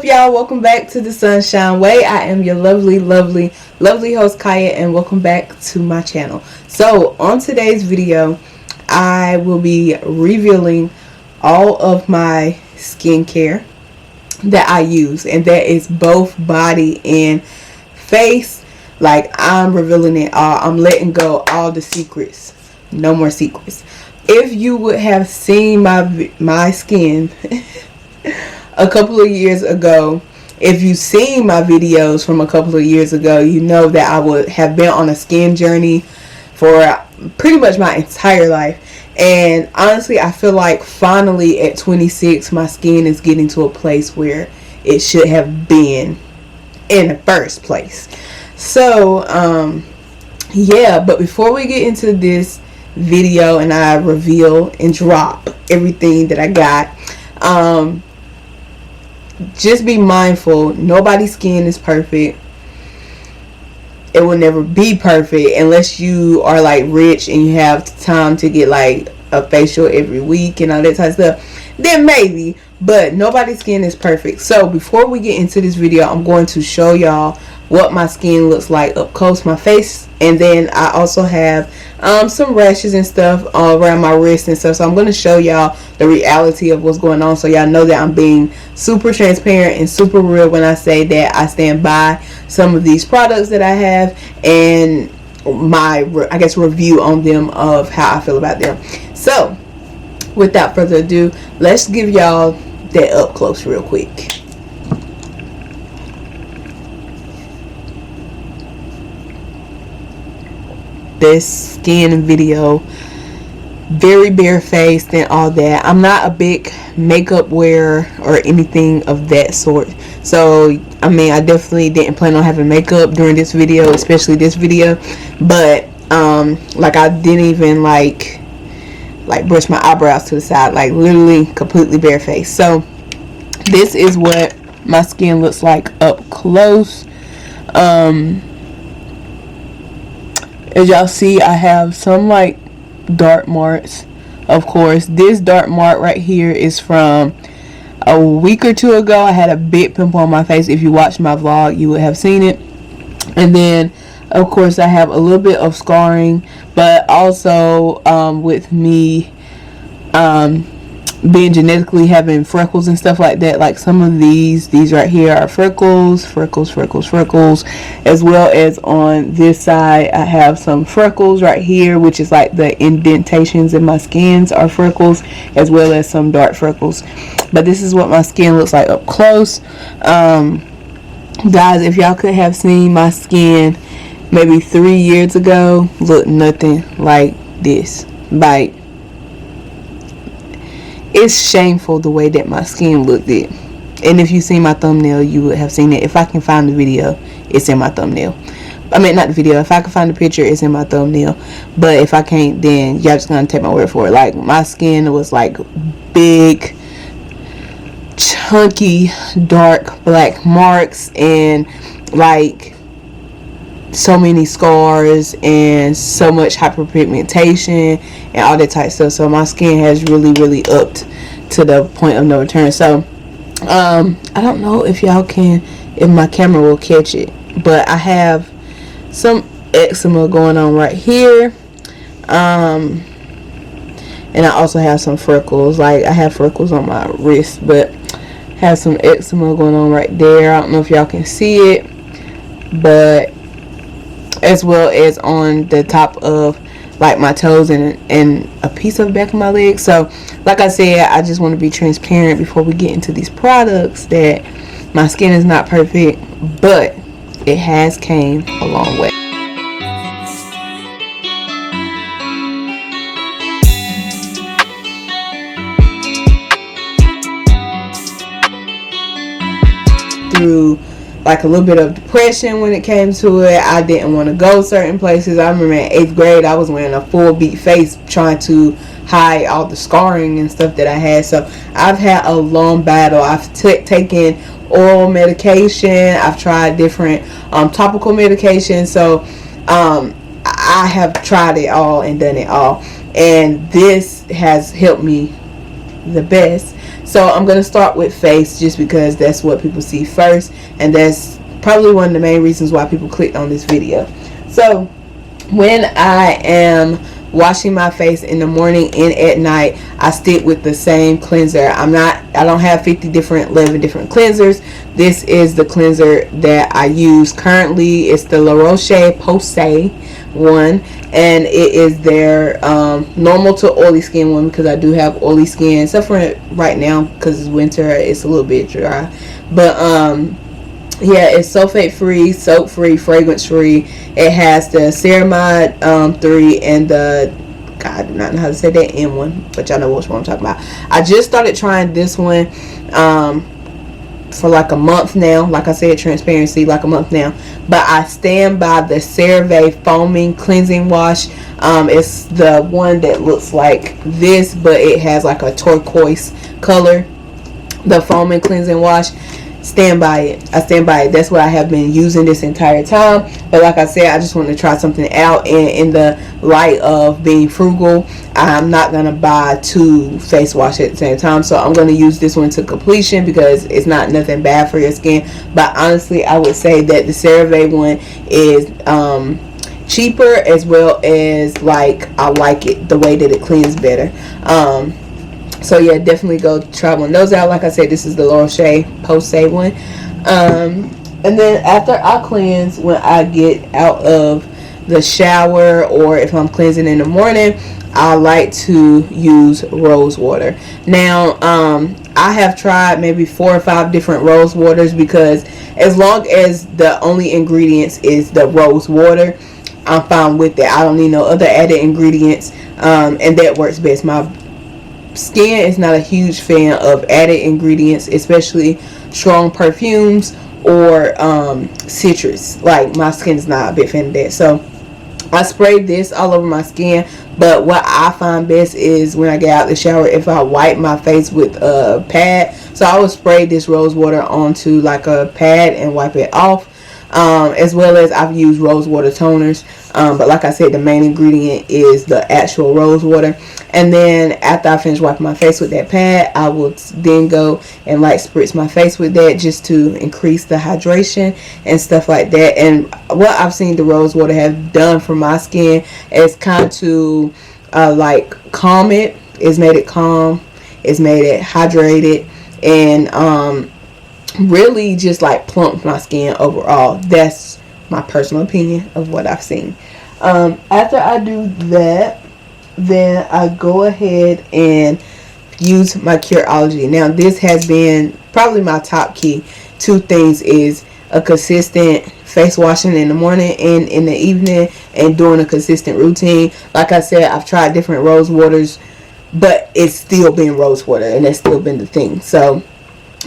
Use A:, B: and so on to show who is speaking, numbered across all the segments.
A: up, y'all? Welcome back to the Sunshine Way. I am your lovely host Chiya, and welcome back to my channel. So on today's video, I will be revealing all of my skincare that I use, and that is both body and face. Like, I'm revealing it all. I'm letting go all the secrets. No more secrets. If you would have seen my skin a couple of years ago, if you've seen my videos from a couple of years ago, you know that I would have been on a skin journey for pretty much my entire life. And honestly, I feel like finally at 26, my skin is getting to a place where it should have been in the first place. So yeah, but before we get into this video and I reveal and drop everything that I got, just be mindful, nobody's skin is perfect. It will never be perfect unless you are like rich and you have time to get like a facial every week and all that type of stuff. Then maybe, but nobody's skin is perfect. So before we get into this video, I'm going to show y'all what my skin looks like up close, my face, and then I also have some rashes and stuff around my wrist and stuff. So I'm going to show y'all the reality of what's going on, so y'all know that I'm being super transparent and super real when I say that I stand by some of these products that I have and my, I guess, review on them of how I feel about them. So without further ado, let's give y'all that up close real quick. This skin video, very barefaced and all that. I'm not a big makeup wearer or anything of that sort, so I mean, I definitely didn't plan on having makeup during this video, especially this video. But like, I didn't even like brush my eyebrows to the side, like literally completely barefaced. So this is what my skin looks like up close. As y'all see, I have some like dark marks. Of course, this dark mark right here is from a week or two ago. I had a big pimple on my face. If you watched my vlog, you would have seen it. And then of course I have a little bit of scarring, but also with me being genetically having freckles and stuff like that, like some of these right here are freckles, as well as on this side I have some freckles right here, which is like the indentations in my skins are freckles, as well as some dark freckles. But this is what my skin looks like up close. Guys, if y'all could have seen my skin maybe 3 years ago, look nothing like this. Like, it's shameful the way that my skin looked it. And if you seen my thumbnail, you would have seen it. If I can find the video, it's in my thumbnail. I mean, not the video. If I can find the picture, it's in my thumbnail. But if I can't, then y'all just gonna take my word for it. Like, my skin was like big, chunky, dark black marks, and like so many scars and so much hyperpigmentation and all that type of stuff. So my skin has really upped to the point of no return. So I don't know if y'all can, if my camera will catch it, but I have some eczema going on right here, and I also have some freckles. Like, I have freckles on my wrist, but have some eczema going on right there. I don't know if y'all can see it, but as well as on the top of like my toes and a piece of the back of my leg. So like I said, I just want to be transparent before we get into these products that my skin is not perfect, but it has came a long way. Through like a little bit of depression when it came to it. I didn't want to go certain places. I remember in 8th grade, I was wearing a full beat face trying to hide all the scarring and stuff that I had. So I've had a long battle. I've taken oral medication. I've tried different topical medication. So I have tried it all and done it all. And this has helped me the best. So I'm going to start with face just because that's what people see first, and that's probably one of the main reasons why people clicked on this video. So when I am washing my face in the morning and at night, I stick with the same cleanser. I don't have 11 different cleansers. This is the cleanser that I use currently. It's the La Roche-Posay one, and it is their normal to oily skin one, because I do have oily skin, except for right now because it's winter, it's a little bit dry. But yeah, it's sulfate free, soap free, fragrance free. It has the ceramide 3 and the, God, I do not know how to say that N one, but y'all know which one I'm talking about. I just started trying this one for like a month now. Like I said, transparency, like a month now. But I stand by the CeraVe foaming cleansing wash. It's the one that looks like this, but it has like a turquoise color. The foaming cleansing wash. Stand by it. I stand by it. That's what I have been using this entire time. But like I said, I just wanted to try something out, and in the light of being frugal, I'm not gonna buy 2 face washes at the same time. So I'm gonna use this one to completion because it's not nothing bad for your skin. But honestly, I would say that the CeraVe one is cheaper, as well as like I like it the way that it cleans better. So yeah, definitely go try one of those out. Like I said, this is the La Roche-Posay one. And then after I cleanse, when I get out of the shower, or if I'm cleansing in the morning, I like to use rose water. Now, I have tried maybe 4 or 5 different rose waters, because as long as the only ingredients is the rose water, I'm fine with that. I don't need no other added ingredients, and that works best. My skin is not a huge fan of added ingredients, especially strong perfumes or citrus. Like, my skin is not a big fan of that. So I spray this all over my skin. But what I find best is when I get out the shower, if I wipe my face with a pad. So I would spray this rose water onto like a pad and wipe it off. As well as I've used rose water toners, but like I said, the main ingredient is the actual rose water. And then after I finish wiping my face with that pad, I will then go and like spritz my face with that, just to increase the hydration and stuff like that. And what I've seen the rose water have done for my skin is kind of like calm it. It's made it calm, it's made it hydrated, and really just like plump my skin overall. That's my personal opinion of what I've seen. After I do that, then I go ahead and use my Curology. Now, this has been probably my top key. 2 things is a consistent face washing in the morning and in the evening, and doing a consistent routine. Like I said, I've tried different rose waters, but it's still been rose water, and that's still been the thing. So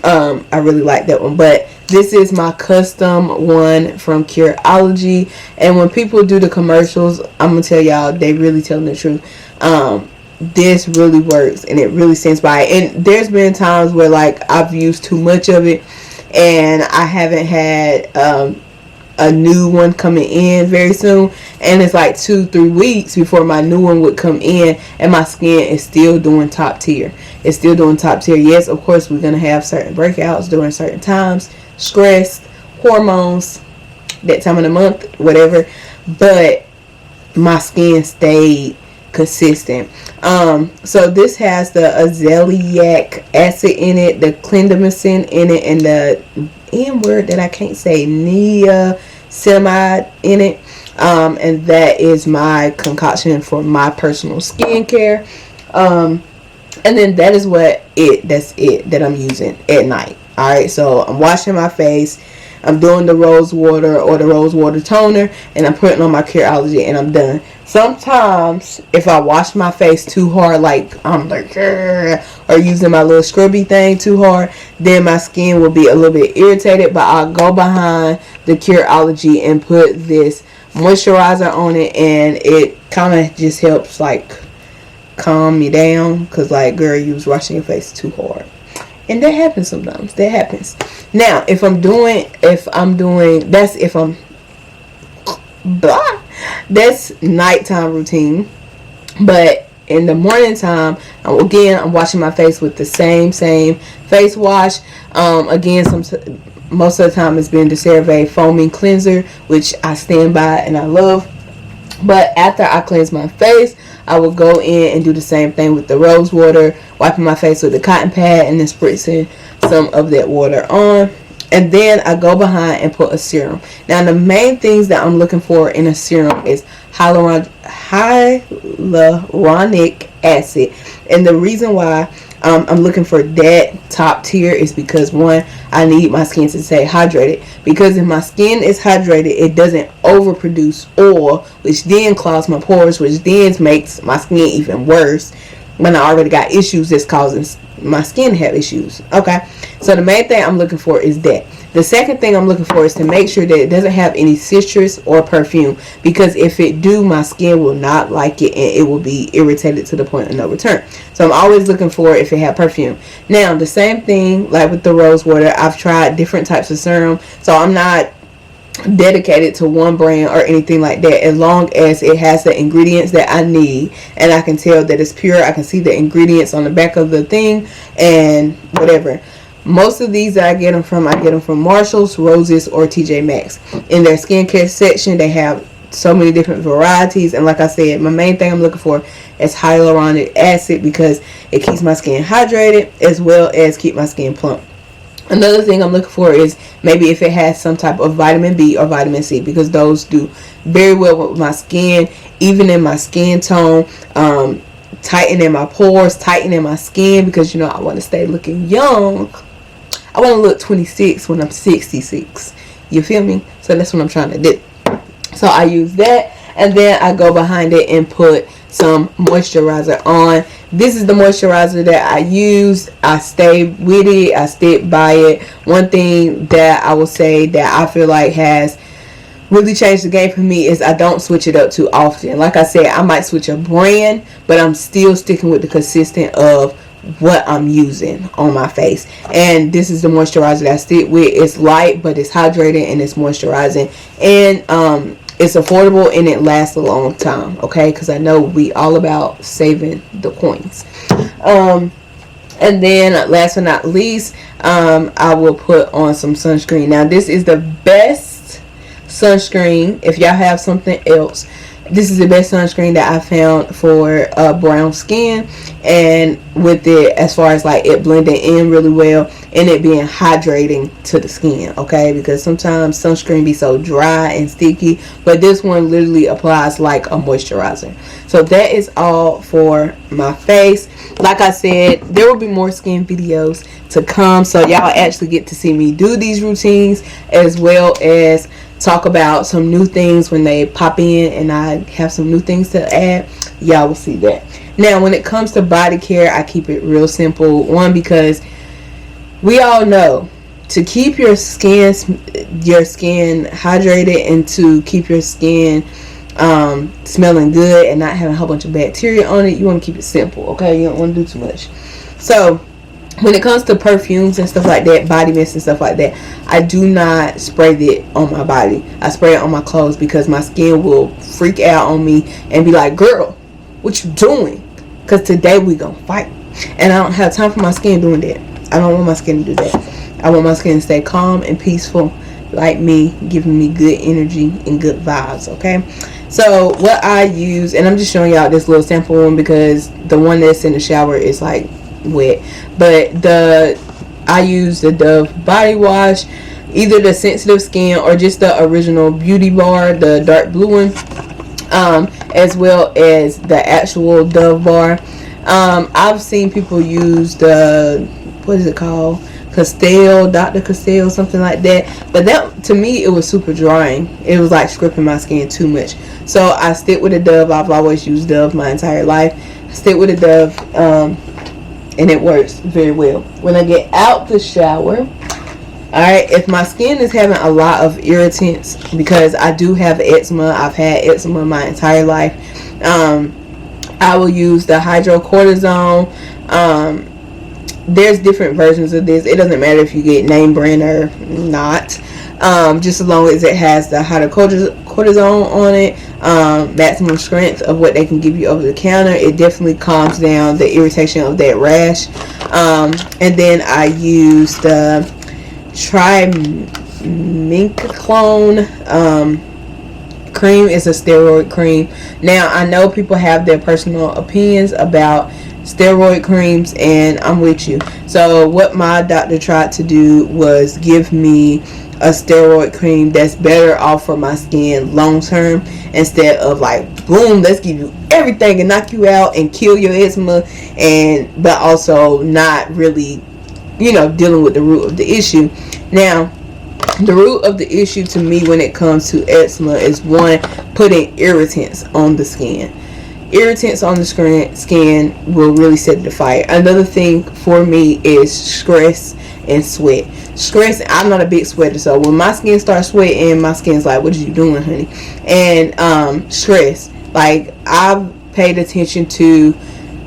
A: I really like that one. But this is my custom one from Curology, and when people do the commercials, I'm gonna tell y'all, they really telling the truth. This really works, and it really stands by. And there's been times where like I've used too much of it, and I haven't had a new one coming in very soon, and it's like 2-3 weeks before my new one would come in, and my skin is still doing top tier. It's still doing top tier. Yes, of course, we're gonna have certain breakouts during certain times, stress, hormones, that time of the month, whatever, but my skin stayed consistent. So this has the azelaic acid in it, the clindamycin in it, and the N word that I can't say, niacinamide in it. And that is my concoction for my personal skincare. And then that is that's it that I'm using at night. Alright, so I'm washing my face, I'm doing the rose water or the rose water toner, and I'm putting on my Curology, and I'm done. Sometimes if I wash my face too hard, like I'm like, or using my little scrubby thing too hard, then my skin will be a little bit irritated. But I'll go behind the Curology and put this moisturizer on it, and it kind of just helps like calm me down, because like, girl, you was washing your face too hard. And that happens sometimes. That happens. Now, that's nighttime routine. But in the morning time, again, I'm washing my face with the same face wash. Again, most of the time it's been the CeraVe foaming cleanser, which I stand by and I love. But after I cleanse my face, I will go in and do the same thing with the rose water, wiping my face with the cotton pad and then spritzing some of that water on. And then I go behind and put a serum. Now, the main things that I'm looking for in a serum is hyaluronic acid. And the reason why I'm looking for that top tier is because, one, I need my skin to stay hydrated. Because if my skin is hydrated, it doesn't overproduce oil, which then clogs my pores, which then makes my skin even worse when I already got issues that's causing my skin to have issues. Okay, so the main thing I'm looking for is that. The second thing I'm looking for is to make sure that it doesn't have any citrus or perfume, because if it do, my skin will not like it and it will be irritated to the point of no return. So I'm always looking for if it had perfume. Now, the same thing like with the rose water, I've tried different types of serum, so I'm not dedicated to one brand or anything like that, as long as it has the ingredients that I need and I can tell that it's pure. I can see the ingredients on the back of the thing and whatever. Most of these that I get them from Marshalls, Roses, or TJ Maxx. In their skincare section, they have so many different varieties, and like I said, my main thing I'm looking for is hyaluronic acid, because it keeps my skin hydrated as well as keep my skin plump. Another thing I'm looking for is maybe if it has some type of vitamin B or vitamin C, because those do very well with my skin, even in my skin tone, tightening my pores, tightening my skin, because I want to stay looking young. I want to look 26 when I'm 66. You feel me? So that's what I'm trying to do. So I use that, and then I go behind it and put some moisturizer on. This is the moisturizer that I use. I stay with it. I stick by it. One thing that I will say that I feel like has really changed the game for me is I don't switch it up too often. Like I said, I might switch a brand, but I'm still sticking with the consistent of what I'm using on my face. And this is the moisturizer that I stick with. It's light, but it's hydrating and it's moisturizing, and it's affordable and it lasts a long time. Okay, because I know we all about saving the coins. And then last but not least, I will put on some sunscreen. Now, this is the best sunscreen. If y'all have something else, this is the best sunscreen that I found for brown skin, and with it, as far as like it blending in really well and it being hydrating to the skin. Okay, because sometimes sunscreen be so dry and sticky, but this one literally applies like a moisturizer. So that is all for my face. Like I said, there will be more skin videos to come, so y'all actually get to see me do these routines, as well as talk about some new things when they pop in and I have some new things to add. Y'all will see that. Now, when it comes to body care, I keep it real simple. One, because we all know to keep your skin hydrated and to keep your skin smelling good and not having a whole bunch of bacteria on it, you want to keep it simple. Okay, you don't want to do too much. So when it comes to perfumes and stuff like that, body mist and stuff like that, I do not spray it on my body. I spray it on my clothes, because my skin will freak out on me and be like, girl, what you doing? Because today we gonna fight. And I don't have time for my skin doing that. I don't want my skin to do that. I want my skin to stay calm and peaceful, like me, giving me good energy and good vibes. Okay, so what I use, and I'm just showing y'all this little sample one because the one that's in the shower is like wet, but I use the Dove body wash, either the sensitive skin or just the original beauty bar, the dark blue one, as well as the actual Dove bar. I've seen people use the, what is it called, Dr. Castile, something like that, but that, to me, it was super drying. It was like scraping my skin too much. So I stick with the Dove. I've always used Dove my entire life. I stick with the Dove, and it works very well. When I get out the shower, alright, if my skin is having a lot of irritants, because I do have eczema, I've had eczema my entire life, I will use the Hydrocortisone, there's different versions of this. It doesn't matter if you get name brand or not, just as long as it has the hydrocortisone on it, maximum strength of what they can give you over the counter. It definitely calms down the irritation of that rash. And then I use the Dermacell cream. Is a steroid cream. Now I know people have their personal opinions about steroid creams, and I'm with you. So what my doctor tried to do was give me a steroid cream that's better off for my skin long term, instead of like, boom, let's give you everything and knock you out and kill your eczema, but also not really, dealing with the root of the issue. Now, the root of the issue to me when it comes to eczema is, one, putting irritants on the skin. Irritants on the skin will really set the fire. Another thing for me is stress and sweat. Stress, I'm not a big sweater, so when my skin starts sweating, my skin's like, what are you doing, honey? And stress, like, I've paid attention to,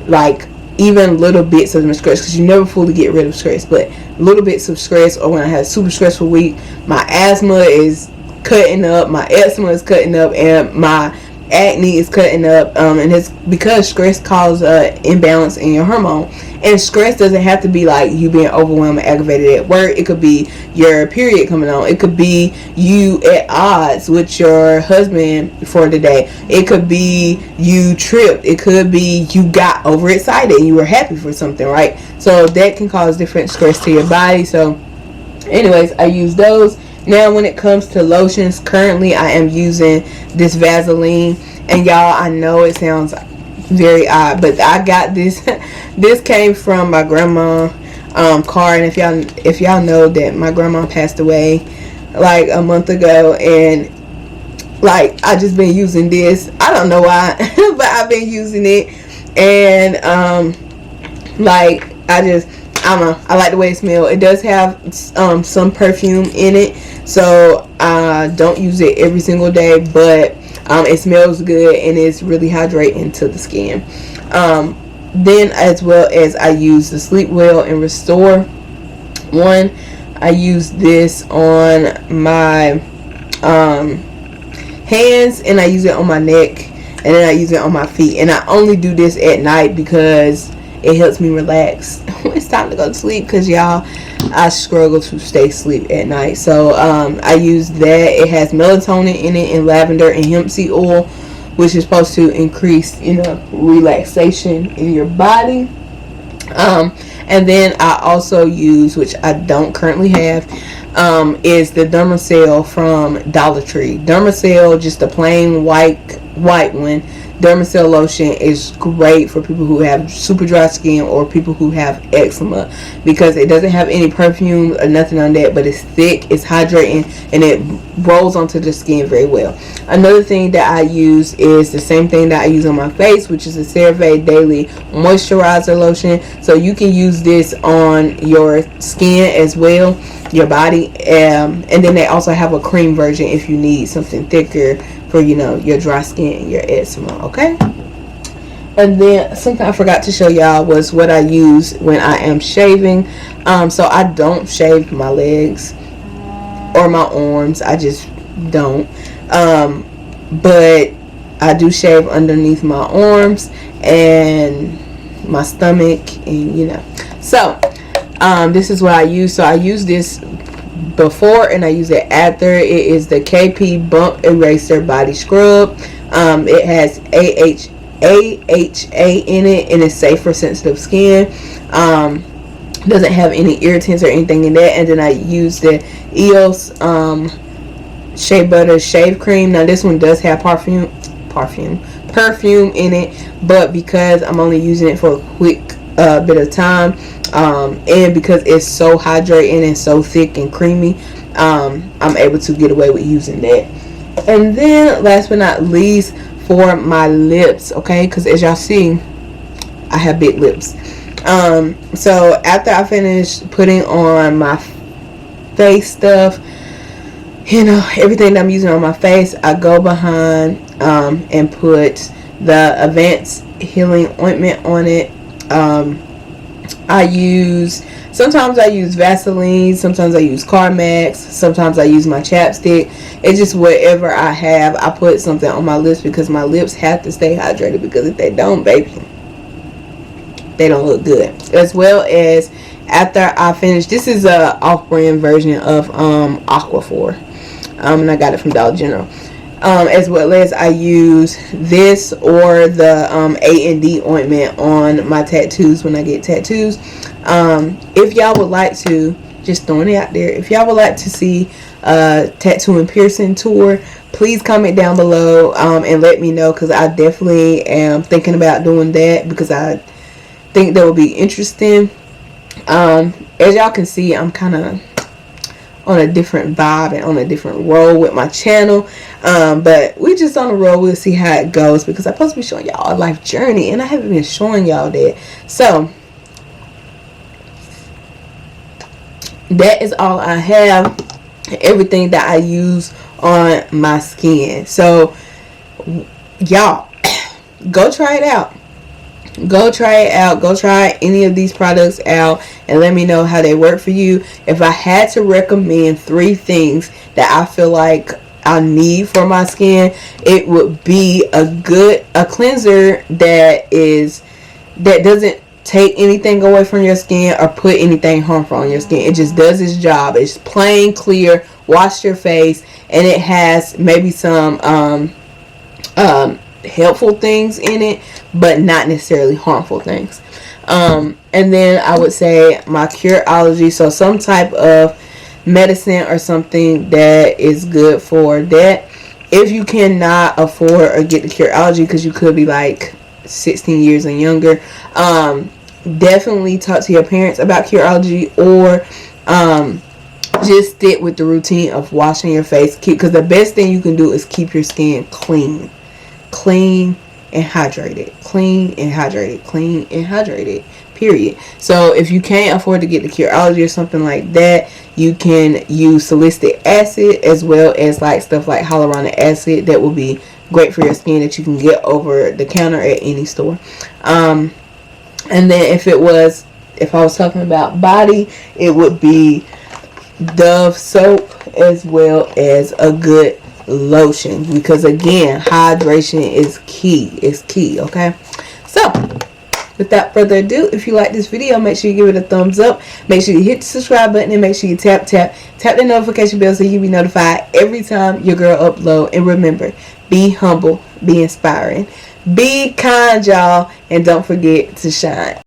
A: like, even little bits of stress, because you never fully get rid of stress, but little bits of stress, or when I have a super stressful week, my asthma is cutting up, my eczema is cutting up, and my acne is cutting up, and it's because stress causes imbalance in your hormone. And stress doesn't have to be like you being overwhelmed and aggravated at work. It could be your period coming on. It could be you at odds with your husband for the day. It could be you tripped. It could be you got overexcited and you were happy for something, right? So that can cause different stress to your body. So anyways, I use those. Now when it comes to lotions, currently I am using this Vaseline, and y'all, I know it sounds very odd, but I got this this came from my grandma car, and if y'all know that my grandma passed away like a month ago, and like I just been using this. I don't know why but I've been using it, and like I don't know, I like the way it smells. It does have some perfume in it, so I don't use it every single day, but it smells good and it's really hydrating to the skin. Then, as well as, I use the Sleep Well and Restore one. I use this on my hands, and I use it on my neck, and then I use it on my feet. And I only do this at night because it helps me relax when it's time to go to sleep, because y'all, I struggle to stay asleep at night. So I use that. It has melatonin in it, and lavender and hemp seed oil, which is supposed to increase relaxation in your body. And then I also use, which I don't currently have, is the Dermacell from Dollar Tree. Dermacell, just a plain white one. Dermacel Lotion is great for people who have super dry skin or people who have eczema, because it doesn't have any perfume or nothing on that, but it's thick, it's hydrating, and it rolls onto the skin very well. Another thing that I use is the same thing that I use on my face, which is the CeraVe Daily Moisturizer Lotion. So you can use this on your skin as well, your body, and then they also have a cream version if you need something thicker for your dry skin and your eczema. Okay, and then something I forgot to show y'all was what I use when I am shaving. So I don't shave my legs or my arms, I just don't, but I do shave underneath my arms and my stomach, and so this is what I use. So I use this before and I use it after. It is the KP Bump Eraser Body Scrub. It has AHA in it, and it's safe for sensitive skin. Doesn't have any irritants or anything in that. And then I use the EOS Shea Butter Shave Cream. Now this one does have perfume in it, but because I'm only using it for a quick bit of time, and because it's so hydrating and so thick and creamy, I'm able to get away with using that. And then last but not least, for my lips, okay, because as y'all see, I have big lips. So after I finish putting on my face stuff, everything that I'm using on my face, I go behind and put the Advanced Healing Ointment on it. Sometimes I use Vaseline, sometimes I use Carmex, sometimes I use my chapstick. It's just whatever I have. I put something on my lips because my lips have to stay hydrated, because if they don't, baby, they don't look good. As well as after I finish, this is a off-brand version of Aquaphor, and I got it from Dollar General. As well as I use this or the A&D ointment on my tattoos when I get tattoos. If y'all would like to, just throwing it out there, if y'all would like to see a tattoo and piercing tour, please comment down below and let me know, because I definitely am thinking about doing that, because I think that would be interesting. As y'all can see, I'm kind of on a different vibe and on a different roll with my channel, but we just on the roll. We'll see how it goes, because I'm supposed to be showing y'all a life journey and I haven't been showing y'all that. So that is all I have, everything that I use on my skin. So y'all, go try it out. Go try it out. Go try any of these products out and let me know how they work for you. If I had to recommend 3 things that I feel like I need for my skin, it would be a cleanser that doesn't take anything away from your skin or put anything harmful on your skin. It just does its job. It's plain, clear, wash your face, and it has maybe some helpful things in it, but not necessarily harmful things. And then I would say my Curology, so some type of medicine or something that is good for that. If you cannot afford or get the Curology, because you could be like 16 years and younger, definitely talk to your parents about Curology, or just stick with the routine of washing your face, because the best thing you can do is keep your skin clean and hydrated, clean and hydrated, period. So if you can't afford to get the Curology or something like that, you can use salicylic acid, as well as like stuff like hyaluronic acid that will be great for your skin, that you can get over the counter at any store. And then if I was talking about body, it would be Dove soap, as well as a good lotion, because again, hydration is key. It's key. Okay, so without further ado, if you like this video, make sure you give it a thumbs up, make sure you hit the subscribe button, and make sure you tap the notification bell so you can be notified every time your girl upload. And remember, be humble, be inspiring, be kind, y'all, and don't forget to shine.